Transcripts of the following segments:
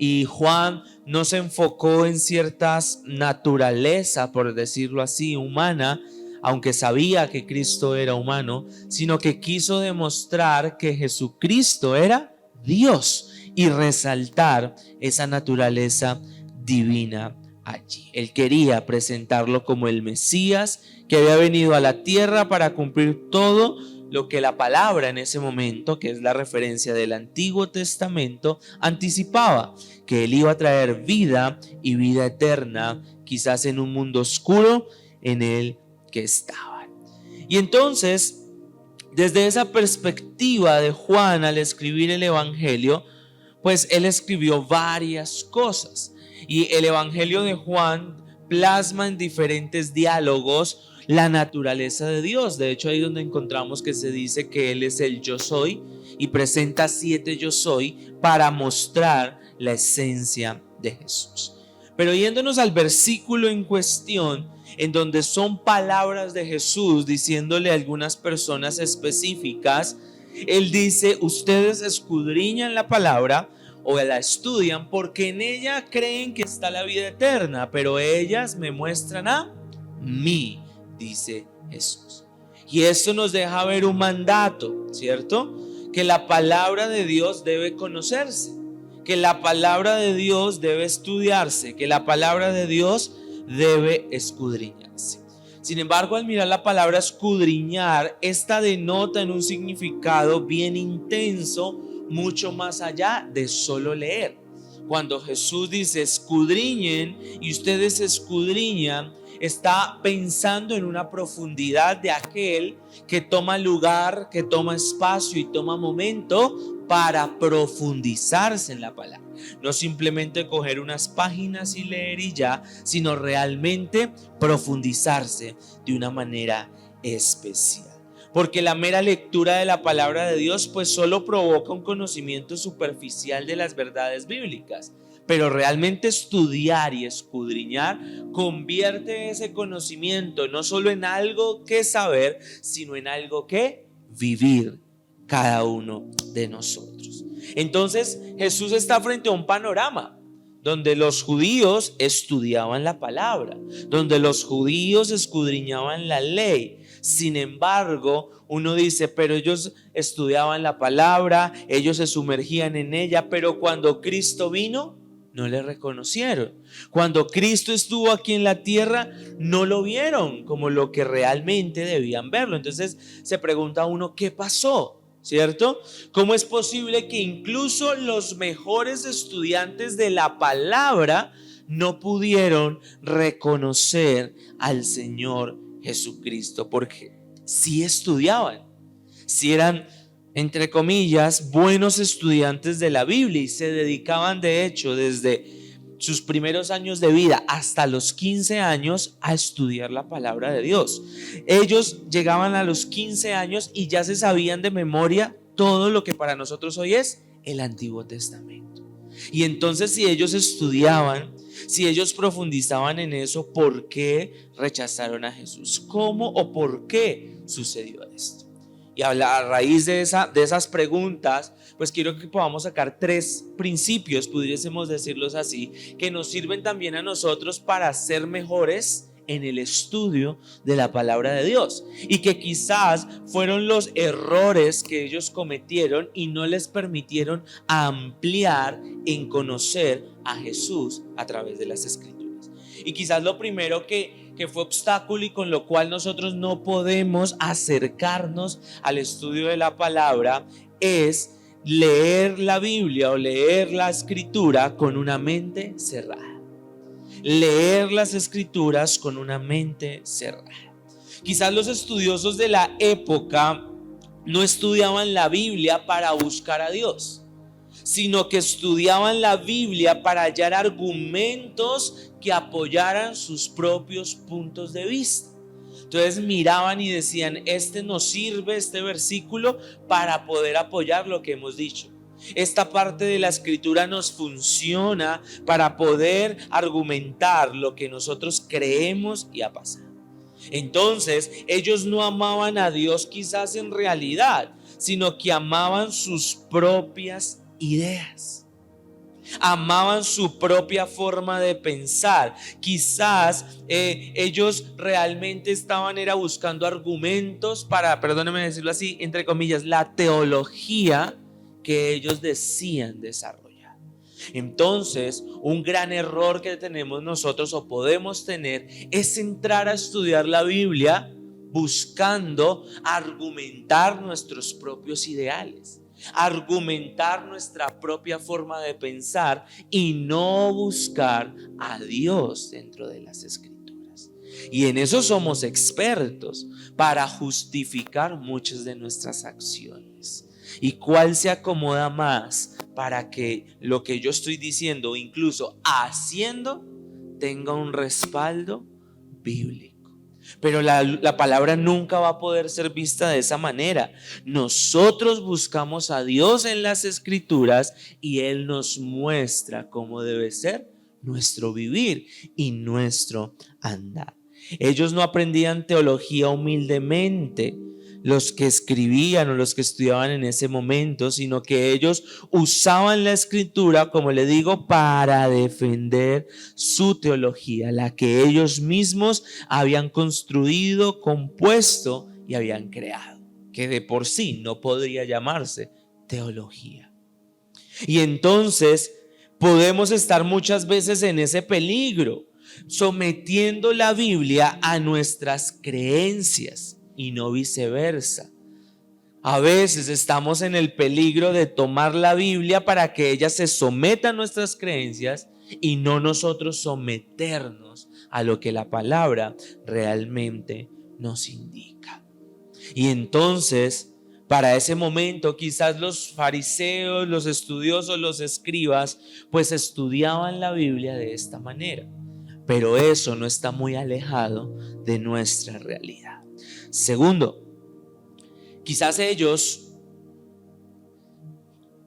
y Juan no se enfocó en ciertas naturaleza, por decirlo así, humana, aunque sabía que Cristo era humano, sino que quiso demostrar que Jesucristo era Dios y resaltar esa naturaleza divina allí. Él quería presentarlo como el Mesías que había venido a la tierra para cumplir todo lo que la palabra en ese momento, que es la referencia del Antiguo Testamento, anticipaba, que él iba a traer vida y vida eterna, quizás en un mundo oscuro en el que estaban. Y entonces, desde esa perspectiva de Juan al escribir el Evangelio, pues él escribió varias cosas. Y el Evangelio de Juan plasma en diferentes diálogos la naturaleza de Dios. De hecho, ahí donde encontramos que se dice que Él es el yo soy y presenta 7 yo soy para mostrar la esencia de Jesús. Pero yéndonos al versículo en cuestión, en donde son palabras de Jesús diciéndole a algunas personas específicas, Él dice: ustedes escudriñan la palabra o la estudian porque en ella creen que está la vida eterna, pero ellas me muestran a mí, dice Jesús. Y esto nos deja ver un mandato, ¿cierto? Que la palabra de Dios debe conocerse, que la palabra de Dios debe estudiarse, que la palabra de Dios debe escudriñarse. Sin embargo, al mirar la palabra escudriñar, esta denota en un significado bien intenso, mucho más allá de solo leer. Cuando Jesús dice escudriñen y ustedes escudriñan, está pensando en una profundidad de aquel que toma lugar, que toma espacio y toma momento para profundizarse en la palabra. No simplemente coger unas páginas y leer y ya, sino realmente profundizarse de una manera especial. Porque la mera lectura de la palabra de Dios pues solo provoca un conocimiento superficial de las verdades bíblicas. Pero realmente estudiar y escudriñar convierte ese conocimiento no solo en algo que saber, sino en algo que vivir cada uno de nosotros. Entonces Jesús está frente a un panorama donde los judíos estudiaban la palabra, donde los judíos escudriñaban la ley. Sin embargo, uno dice, pero ellos estudiaban la palabra, ellos se sumergían en ella, pero cuando Cristo vino, no le reconocieron. Cuando Cristo estuvo aquí en la tierra, no lo vieron como lo que realmente debían verlo. Entonces se pregunta uno, ¿qué pasó? ¿Cierto? ¿Cómo es posible que incluso los mejores estudiantes de la palabra no pudieron reconocer al Señor Jesucristo? Porque sí estudiaban, sí eran, entre comillas, buenos estudiantes de la Biblia y se dedicaban de hecho desde sus primeros años de vida hasta los 15 años a estudiar la palabra de Dios. Ellos llegaban a los 15 años y ya se sabían de memoria todo lo que para nosotros hoy es el Antiguo Testamento. Y entonces si ellos estudiaban, si ellos profundizaban en eso, ¿por qué rechazaron a Jesús? ¿Cómo o por qué sucedió esto? Y a raíz de esas preguntas, pues quiero que podamos sacar 3 principios, pudiésemos decirlos así, que nos sirven también a nosotros para ser mejores en el estudio de la palabra de Dios, y que quizás fueron los errores que ellos cometieron y no les permitieron ampliar en conocer a Jesús a través de las Escrituras. Y quizás lo primero que fue obstáculo y con lo cual nosotros no podemos acercarnos al estudio de la palabra es leer la Biblia o leer la Escritura con una mente cerrada. Leer las Escrituras con una mente cerrada. Quizás los estudiosos de la época no estudiaban la Biblia para buscar a Dios, sino que estudiaban la Biblia para hallar argumentos que apoyaran sus propios puntos de vista. Entonces miraban y decían, este nos sirve, este versículo, para poder apoyar lo que hemos dicho. Esta parte de la Escritura nos funciona para poder argumentar lo que nosotros creemos y ha pasado. Entonces ellos no amaban a Dios quizás en realidad, sino que amaban sus propias ideas. Amaban su propia forma de pensar. Quizás ellos realmente estaban buscando argumentos para, perdónenme decirlo así, entre comillas, la teología que ellos decían desarrollar. Entonces, un gran error que tenemos nosotros o podemos tener es entrar a estudiar la Biblia buscando argumentar nuestros propios ideales, argumentar nuestra propia forma de pensar y no buscar a Dios dentro de las Escrituras. Y en eso somos expertos para justificar muchas de nuestras acciones. ¿Y cuál se acomoda más para que lo que yo estoy diciendo, incluso haciendo, tenga un respaldo bíblico? Pero la palabra nunca va a poder ser vista de esa manera. Nosotros buscamos a Dios en las Escrituras y Él nos muestra cómo debe ser nuestro vivir y nuestro andar. Ellos no aprendían teología humildemente, los que escribían o los que estudiaban en ese momento, sino que ellos usaban la Escritura, como le digo, para defender su teología, la que ellos mismos habían construido, compuesto y habían creado, que de por sí no podría llamarse teología. Y entonces podemos estar muchas veces en ese peligro, sometiendo la Biblia a nuestras creencias y no viceversa. A veces estamos en el peligro de tomar la Biblia para que ella se someta a nuestras creencias y no nosotros someternos a lo que la palabra realmente nos indica. Y entonces, para ese momento, quizás los fariseos, los estudiosos, los escribas, pues estudiaban la Biblia de esta manera. Pero eso no está muy alejado de nuestra realidad. Segundo, quizás ellos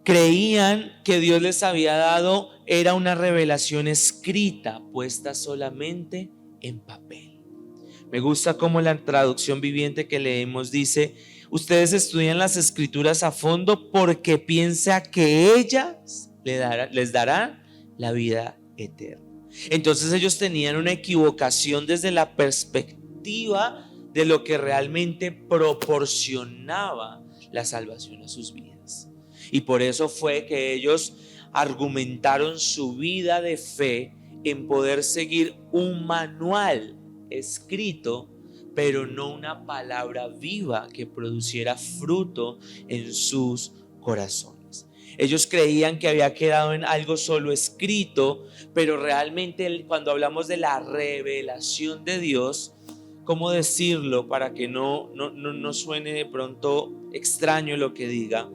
creían que Dios les había dado era una revelación escrita, puesta solamente en papel. Me gusta cómo la traducción viviente que leemos dice: ustedes estudian las Escrituras a fondo porque piensa que ellas les darán la vida eterna. Entonces ellos tenían una equivocación desde la perspectiva de lo que realmente proporcionaba la salvación a sus vidas. Y por eso fue que ellos argumentaron su vida de fe en poder seguir un manual escrito, pero no una palabra viva que produciera fruto en sus corazones. Ellos creían que había quedado en algo solo escrito, pero realmente cuando hablamos de la revelación de Dios, ¿cómo decirlo para que no suene de pronto extraño lo que diga?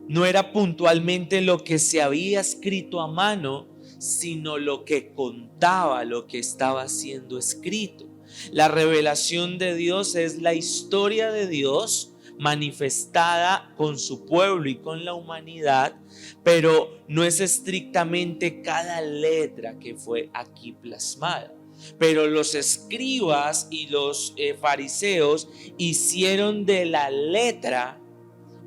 No era puntualmente lo que se había escrito a mano, sino lo que contaba, lo que estaba siendo escrito. La revelación de Dios es la historia de Dios manifestada con su pueblo y con la humanidad, pero no es estrictamente cada letra que fue aquí plasmada. Pero los escribas y los fariseos hicieron de la letra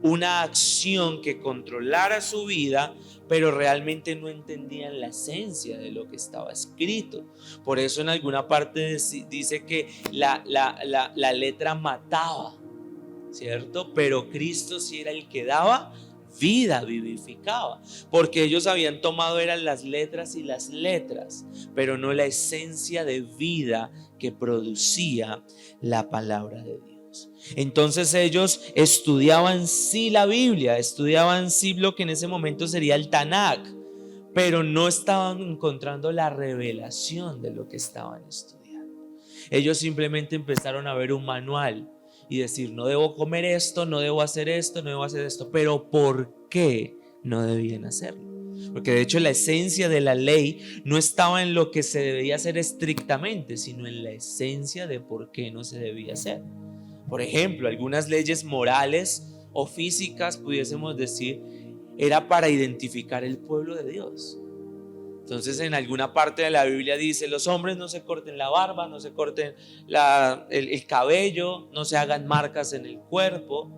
una acción que controlara su vida, pero realmente no entendían la esencia de lo que estaba escrito. Por eso en alguna parte dice que la letra mataba, ¿cierto? Pero Cristo sí era el que daba vida, vivificaba, porque ellos habían tomado eran las letras y las letras, pero no la esencia de vida que producía la palabra de Dios. Entonces ellos estudiaban sí la Biblia, estudiaban sí lo que en ese momento sería el Tanakh, pero no estaban encontrando la revelación de lo que estaban estudiando. Ellos simplemente empezaron a ver un manual y decir: no debo comer esto, no debo hacer esto, no debo hacer esto. Pero ¿por qué no debían hacerlo? Porque de hecho la esencia de la ley no estaba en lo que se debía hacer estrictamente, sino en la esencia de por qué no se debía hacer. Por ejemplo, algunas leyes morales o físicas, pudiésemos decir, era para identificar el pueblo de Dios. Entonces en alguna parte de la Biblia dice: los hombres no se corten la barba, no se corten el cabello, no se hagan marcas en el cuerpo.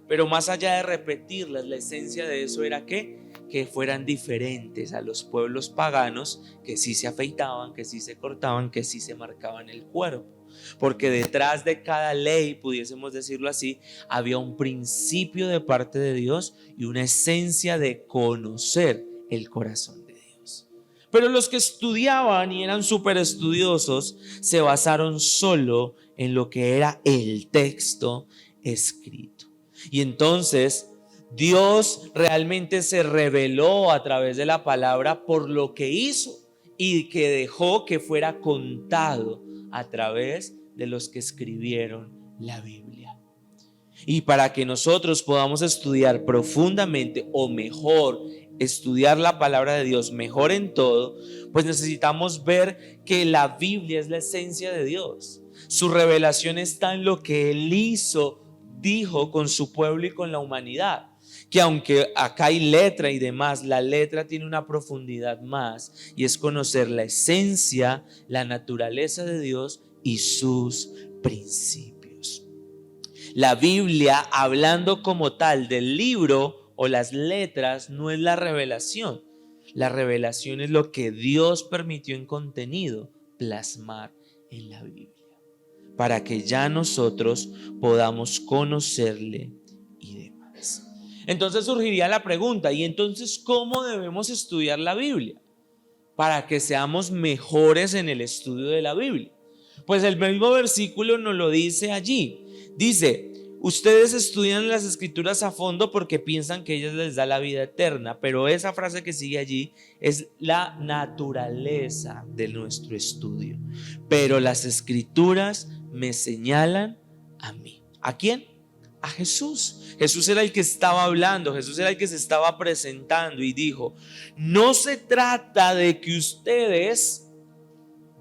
Pero más allá de repetirlas, la esencia de eso era que que fueran diferentes a los pueblos paganos, que sí se afeitaban, que sí se cortaban, que sí se marcaban el cuerpo. Porque detrás de cada ley, pudiésemos decirlo así, había un principio de parte de Dios y una esencia de conocer el corazón de Dios. Pero los que estudiaban y eran súper estudiosos se basaron solo en lo que era el texto escrito. Y entonces Dios realmente se reveló a través de la palabra por lo que hizo y que dejó que fuera contado a través de los que escribieron la Biblia. Y para que nosotros podamos estudiar profundamente o mejor, estudiar la palabra de Dios mejor en todo, pues necesitamos ver que la Biblia es la esencia de Dios. Su revelación está en lo que Él hizo, dijo con su pueblo y con la humanidad. Que aunque acá hay letra y demás, la letra tiene una profundidad más y es conocer la esencia, la naturaleza de Dios y sus principios. La Biblia, hablando como tal del libro o las letras, no es la revelación. La revelación es lo que Dios permitió en contenido plasmar en la Biblia, para que ya nosotros podamos conocerle y demás. Entonces surgiría la pregunta, ¿y entonces cómo debemos estudiar la Biblia? Para que seamos mejores en el estudio de la Biblia. Pues el mismo versículo nos lo dice allí. Dice, ustedes estudian las escrituras a fondo porque piensan que ellas les da la vida eterna, pero esa frase que sigue allí es la naturaleza de nuestro estudio. Pero las escrituras me señalan a mí. ¿A quién? A Jesús. Jesús era el que estaba hablando, Jesús era el que se estaba presentando y dijo, no se trata de que ustedes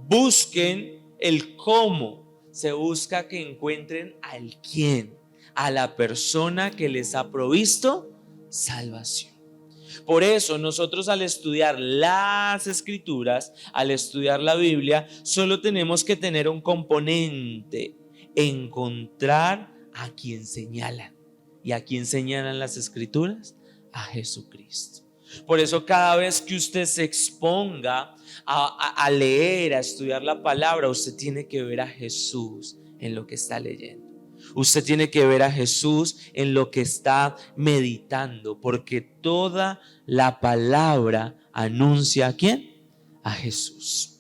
busquen el cómo, se busca que encuentren al quién, a la persona que les ha provisto salvación. Por eso nosotros al estudiar las escrituras, al estudiar la Biblia, solo tenemos que tener un componente: encontrar a quien señalan. ¿Y a quién señalan las escrituras? A Jesucristo. Por eso cada vez que usted se exponga a leer, a estudiar la palabra, usted tiene que ver a Jesús en lo que está leyendo. Usted tiene que ver a Jesús en lo que está meditando, porque toda la palabra anuncia ¿a quién? A Jesús.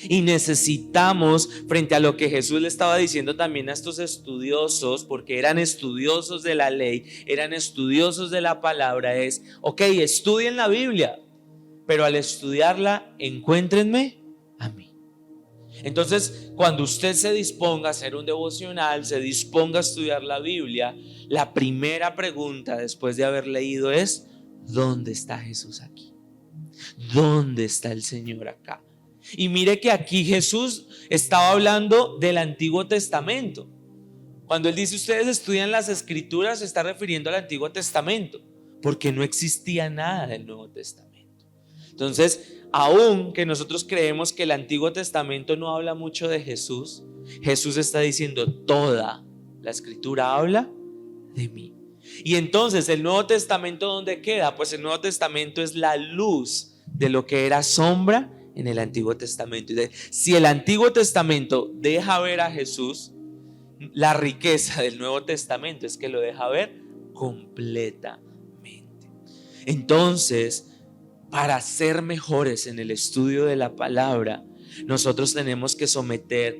Y necesitamos, frente a lo que Jesús le estaba diciendo también a estos estudiosos, porque eran estudiosos de la ley, eran estudiosos de la palabra, es, ok, estudien la Biblia, pero al estudiarla, encuéntrenme a mí. Entonces, cuando usted se disponga a hacer un devocional, se disponga a estudiar la Biblia, la primera pregunta después de haber leído es, ¿dónde está Jesús aquí? ¿Dónde está el Señor acá? Y mire que aquí Jesús estaba hablando del Antiguo Testamento. Cuando Él dice ustedes estudian las Escrituras, se está refiriendo al Antiguo Testamento, porque no existía nada del Nuevo Testamento. Entonces, aun que nosotros creemos que el Antiguo Testamento no habla mucho de Jesús, Jesús está diciendo toda la Escritura habla de mí. Y entonces el Nuevo Testamento, ¿dónde queda? Pues el Nuevo Testamento es la luz de lo que era sombra en el Antiguo Testamento. Si el Antiguo Testamento deja ver a Jesús, la riqueza del Nuevo Testamento es que lo deja ver completamente. Entonces, para ser mejores en el estudio de la palabra, nosotros tenemos que someter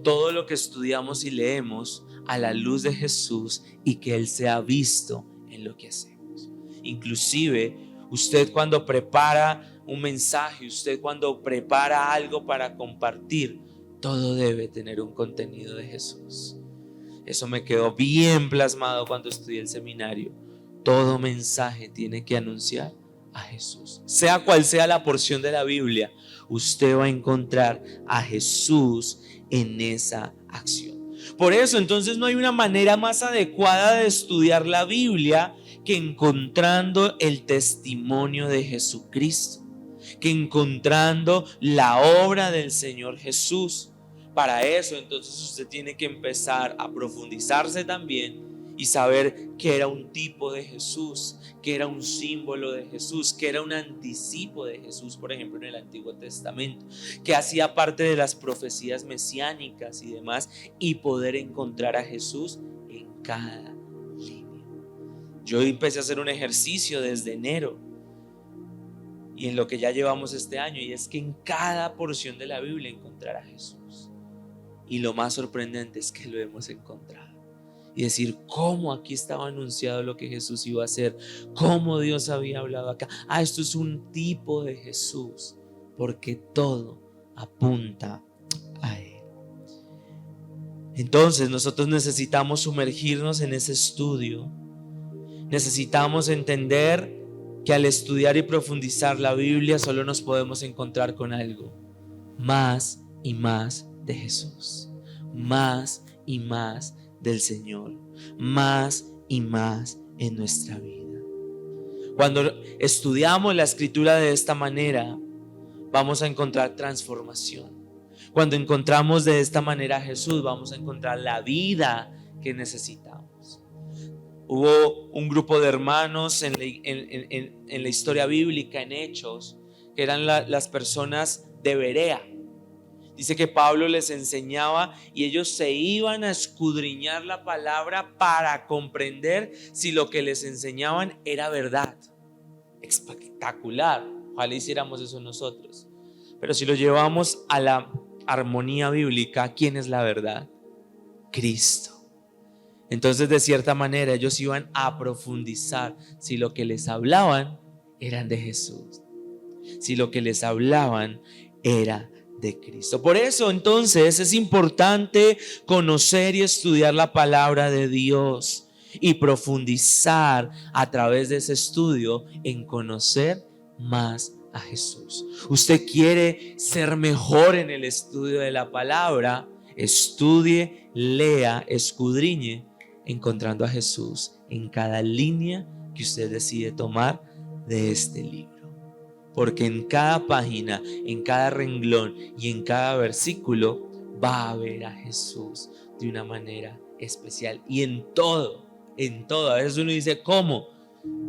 todo lo que estudiamos y leemos a la luz de Jesús y que Él sea visto en lo que hacemos. Inclusive, usted cuando prepara un mensaje, usted cuando prepara algo para compartir, todo debe tener un contenido de Jesús. Eso me quedó bien plasmado cuando estudié el seminario. Todo mensaje tiene que anunciar a Jesús. Sea cual sea la porción de la Biblia, usted va a encontrar a Jesús en esa acción. Por eso entonces no hay una manera más adecuada de estudiar la Biblia que encontrando el testimonio de Jesucristo, que encontrando la obra del Señor Jesús. Para eso entonces usted tiene que empezar a profundizarse también y saber que era un tipo de Jesús, que era un símbolo de Jesús, que era un anticipo de Jesús, por ejemplo, en el Antiguo Testamento, que hacía parte de las profecías mesiánicas y demás, y poder encontrar a Jesús en cada línea. Yo empecé a hacer un ejercicio desde enero y en lo que ya llevamos este año, y es que en cada porción de la Biblia encontrar a Jesús. Y lo más sorprendente es que lo hemos encontrado. Y decir cómo aquí estaba anunciado lo que Jesús iba a hacer, cómo Dios había hablado acá. Esto es un tipo de Jesús, porque todo apunta a Él. Entonces nosotros necesitamos sumergirnos en ese estudio. Necesitamos entender que al estudiar y profundizar la Biblia solo nos podemos encontrar con algo: más y más de Jesús, más y más del Señor, más y más en nuestra vida. Cuando estudiamos la Escritura de esta manera, vamos a encontrar transformación. Cuando encontramos de esta manera a Jesús, vamos a encontrar la vida que necesitamos. Hubo un grupo de hermanos en la historia bíblica, en Hechos, que eran las personas de Berea. Dice que Pablo les enseñaba y ellos se iban a escudriñar la palabra para comprender si lo que les enseñaban era verdad. Espectacular. Ojalá hiciéramos eso nosotros. Pero si lo llevamos a la armonía bíblica, ¿quién es la verdad? Cristo. Entonces, de cierta manera, ellos iban a profundizar si lo que les hablaban eran de Jesús, si lo que les hablaban era de Cristo. Por eso, entonces, es importante conocer y estudiar la palabra de Dios y profundizar a través de ese estudio en conocer más a Jesús. Usted quiere ser mejor en el estudio de la palabra, estudie, lea, escudriñe, encontrando a Jesús en cada línea que usted decide tomar de este libro. Porque en cada página, en cada renglón y en cada versículo va a ver a Jesús de una manera especial. Y en todo. A veces uno dice, ¿cómo?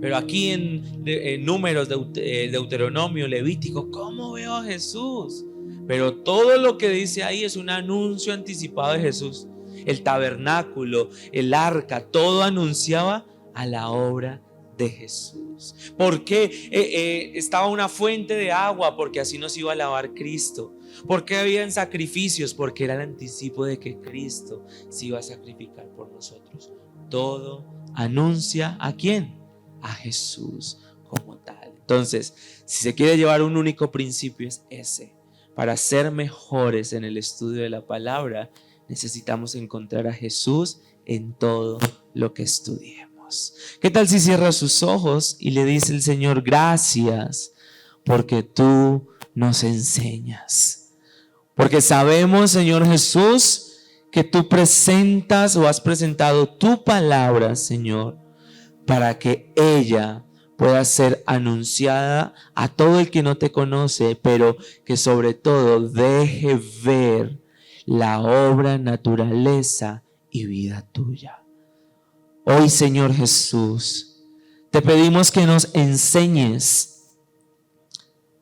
Pero aquí en Números, Deuteronomio, Levítico, ¿cómo veo a Jesús? Pero todo lo que dice ahí es un anuncio anticipado de Jesús. El tabernáculo, el arca, todo anunciaba a la obra de Jesús. ¿Por qué estaba una fuente de agua? Porque así nos iba a lavar Cristo. ¿Por qué habían sacrificios? Porque era el anticipo de que Cristo se iba a sacrificar por nosotros. Todo anuncia ¿a quién? A Jesús como tal. Entonces, si se quiere llevar un único principio, es ese: para ser mejores en el estudio de la palabra, necesitamos encontrar a Jesús en todo lo que estudiemos. ¿Qué tal si cierra sus ojos y le dice el Señor: gracias porque tú nos enseñas? Porque sabemos, Señor Jesús, que tú presentas o has presentado tu palabra, Señor, para que ella pueda ser anunciada a todo el que no te conoce, pero que sobre todo deje ver la obra, naturaleza y vida tuya. Hoy, Señor Jesús, te pedimos que nos enseñes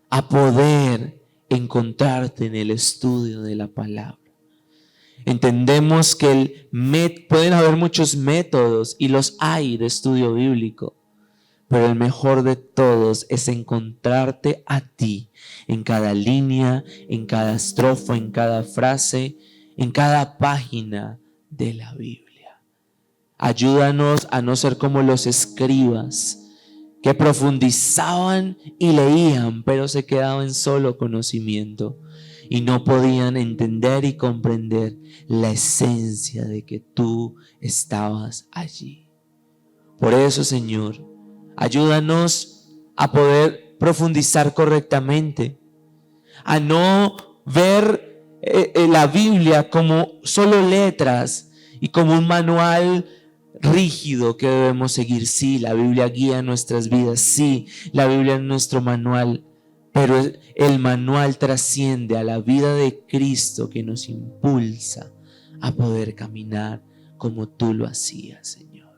a poder encontrarte en el estudio de la palabra. Entendemos que pueden haber muchos métodos, y los hay, de estudio bíblico, pero el mejor de todos es encontrarte a ti en cada línea, en cada estrofa, en cada frase, en cada página de la Biblia. Ayúdanos a no ser como los escribas, que profundizaban y leían, pero se quedaban en solo conocimiento y no podían entender y comprender la esencia de que tú estabas allí. Por eso, Señor, ayúdanos a poder profundizar correctamente, a no ver la Biblia como solo letras y como un manual rígido que debemos seguir. Sí, la Biblia guía nuestras vidas, sí, la Biblia es nuestro manual, pero el manual trasciende a la vida de Cristo, que nos impulsa a poder caminar como tú lo hacías, Señor.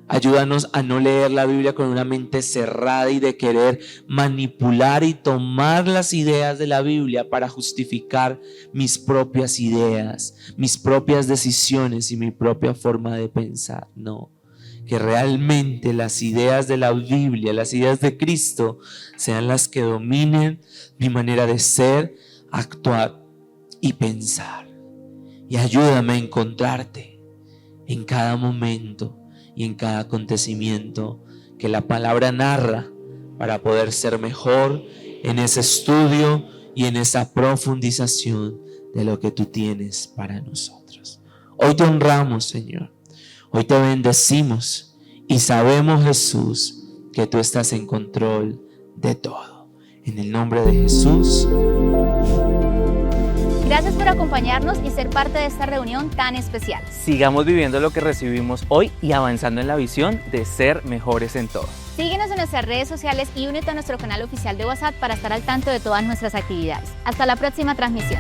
Ayúdanos a no leer la Biblia con una mente cerrada y de querer manipular y tomar las ideas de la Biblia para justificar mis propias ideas, mis propias decisiones y mi propia forma de pensar. No, que realmente las ideas de la Biblia, las ideas de Cristo, sean las que dominen mi manera de ser, actuar y pensar. Y ayúdame a encontrarte en cada momento y en cada acontecimiento que la palabra narra, para poder ser mejor en ese estudio y en esa profundización de lo que tú tienes para nosotros. Hoy te honramos, Señor. Hoy te bendecimos y sabemos, Jesús, que tú estás en control de todo. En el nombre de Jesús. Gracias por acompañarnos y ser parte de esta reunión tan especial. Sigamos viviendo lo que recibimos hoy y avanzando en la visión de ser mejores en todo. Síguenos en nuestras redes sociales y únete a nuestro canal oficial de WhatsApp para estar al tanto de todas nuestras actividades. Hasta la próxima transmisión.